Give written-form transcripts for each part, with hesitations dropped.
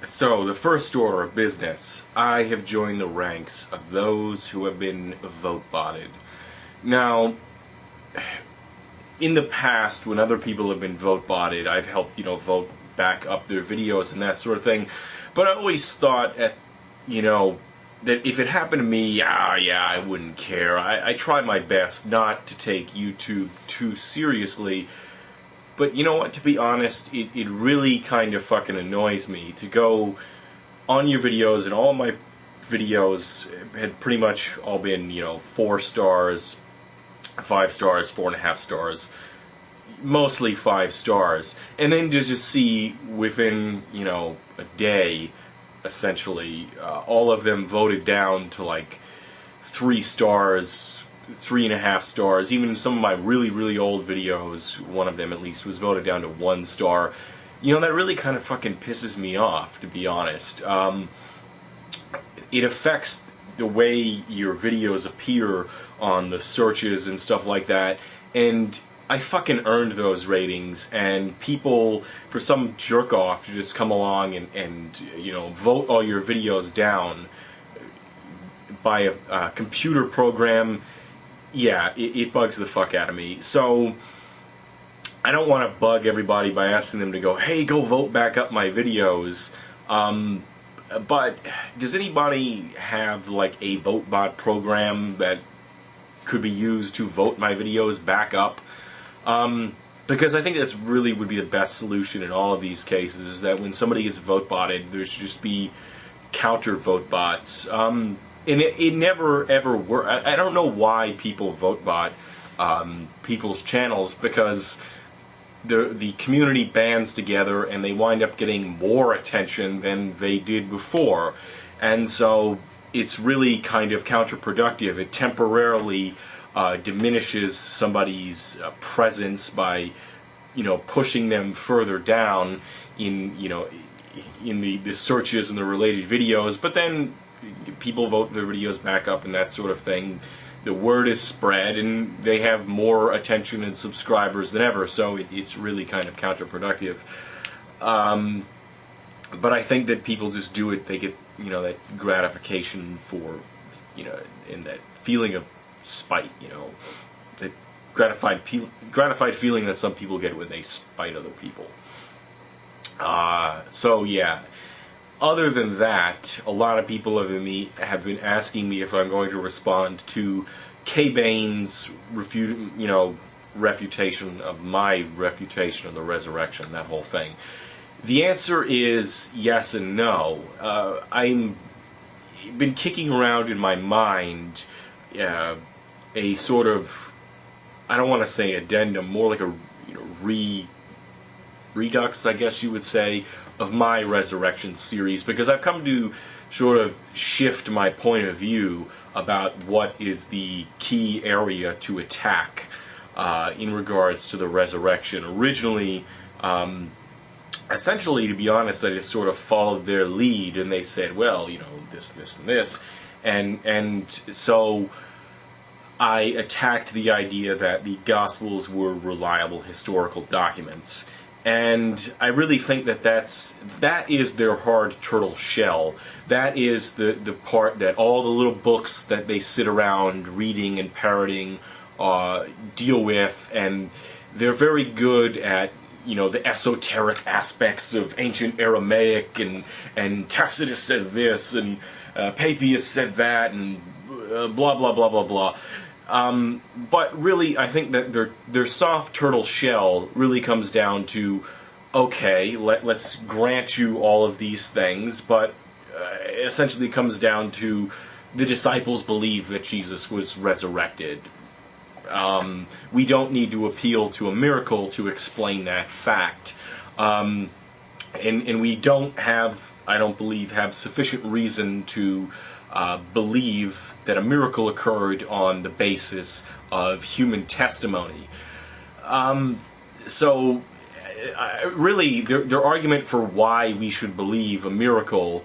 So, the first order of business, I have joined the ranks of those who have been vote-botted. Now, in the past, when other people have been vote-botted, I've helped, vote back up their videos and that sort of thing. But I always thought, that if it happened to me, I wouldn't care. I try my best not to take YouTube too seriously. But you know what, to be honest, it really kind of fucking annoys me to go on your videos, and all my videos had pretty much all been, 4 stars, 5 stars, 4.5 stars, mostly 5 stars, and then to just see within, a day, essentially, all of them voted down to like 3 stars, 3.5 stars. Even some of my really old videos, one of them at least, was voted down to 1 star. That really kind of fucking pisses me off, to be honest. It affects the way your videos appear on the searches and stuff like that, and I fucking earned those ratings, and people, for some jerk-off to just come along and vote all your videos down by a computer program, yeah, it bugs the fuck out of me. So, I don't want to bug everybody by asking them to go, hey, go vote back up my videos. But does anybody have like a VoteBot program that could be used to vote my videos back up? Because I think that's really would be the best solution in all of these cases, is that when somebody gets vote-botted, there should just be counter vote bots. And it never ever worked. I don't know why people vote-bot people's channels, because the community bands together and they wind up getting more attention than they did before. And so it's really kind of counterproductive. It temporarily diminishes somebody's presence by, pushing them further down in, in the searches and the related videos. But then people vote their videos back up and that sort of thing. The word is spread and they have more attention and subscribers than ever, so it's really kind of counterproductive. But I think that people just do it, they get, that gratification for, and that feeling of spite, that gratified feeling that some people get when they spite other people. So yeah. Other than that, a lot of people have been asking me if I'm going to respond to K-Bane's refutation of my refutation of the resurrection, that whole thing. The answer is yes and no. I've been kicking around in my mind a sort of, I don't want to say addendum, more like a redux, I guess you would say, of my Resurrection series, because I've come to sort of shift my point of view about what is the key area to attack in regards to the Resurrection. Originally, essentially, to be honest, I just sort of followed their lead, and they said, well, this, and this, and so I attacked the idea that the Gospels were reliable historical documents. And I really think that is their hard turtle shell. That is the part that all the little books that they sit around reading and parroting deal with, and they're very good at the esoteric aspects of ancient Aramaic, and Tacitus said this, and Papias said that, and blah blah blah blah blah. But really, I think that their soft turtle shell really comes down to, okay, let's grant you all of these things, but essentially comes down to the disciples believe that Jesus was resurrected. We don't need to appeal to a miracle to explain that fact. And we don't have, I don't believe, have sufficient reason to believe that a miracle occurred on the basis of human testimony. So, really, their argument for why we should believe a miracle,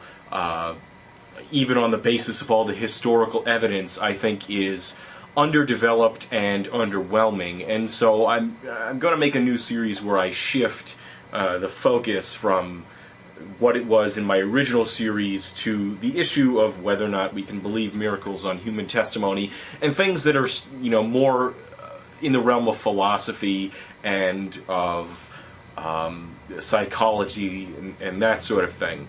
even on the basis of all the historical evidence, I think is underdeveloped and underwhelming. And so I'm going to make a new series where I shift the focus from what it was in my original series to the issue of whether or not we can believe miracles on human testimony, and things that are, more in the realm of philosophy and of psychology and that sort of thing.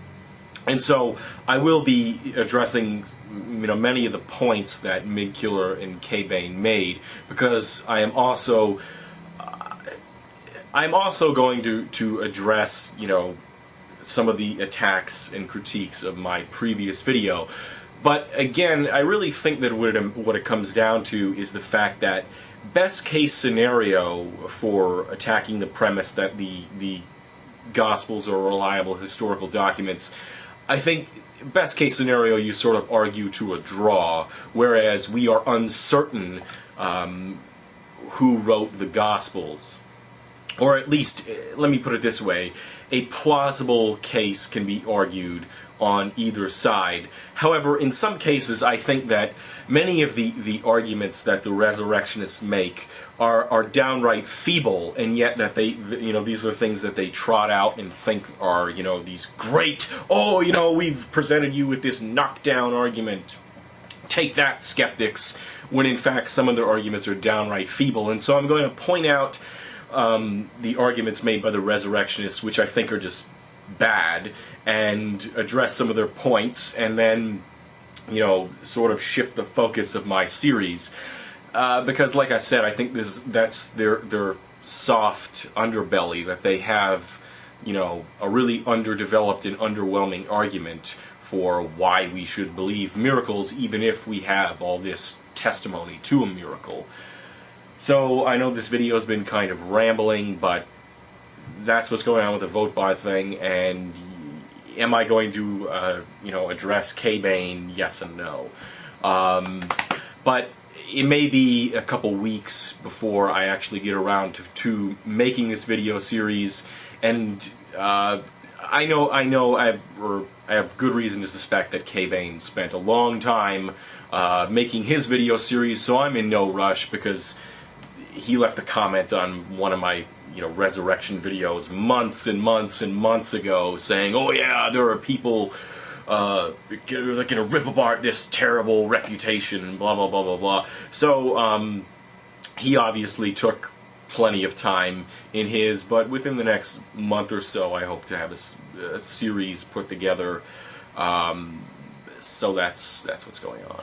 And so I will be addressing, many of the points that Midkiller and K-Bane made, because I am also going to address, some of the attacks and critiques of my previous video. But again, I really think that what it comes down to is the fact that best case scenario for attacking the premise that the Gospels are reliable historical documents, I think best case scenario you sort of argue to a draw, whereas we are uncertain who wrote the Gospels. Or at least, let me put it this way, a plausible case can be argued on either side. However, in some cases, I think that many of the arguments that the resurrectionists make are downright feeble, and yet that these are things that they trot out and think are, these great, we've presented you with this knockdown argument. Take that, skeptics, when in fact some of their arguments are downright feeble. And so I'm going to point out the arguments made by the resurrectionists, which I think are just bad, and address some of their points, and then, sort of shift the focus of my series. Because, like I said, I think that's their soft underbelly, that they have, a really underdeveloped and underwhelming argument for why we should believe miracles, even if we have all this testimony to a miracle. So, I know this video has been kind of rambling, but that's what's going on with the votebotted thing, and am I going to, address K-Bane? Yes and no. But it may be a couple weeks before I actually get around to making this video series, and I have good reason to suspect that K-Bane spent a long time making his video series, so I'm in no rush, because he left a comment on one of my resurrection videos months and months and months ago saying, oh yeah, there are people that are gonna rip apart this terrible refutation and blah blah blah blah blah. So he obviously took plenty of time in his, but within the next month or so I hope to have a series put together. So that's what's going on.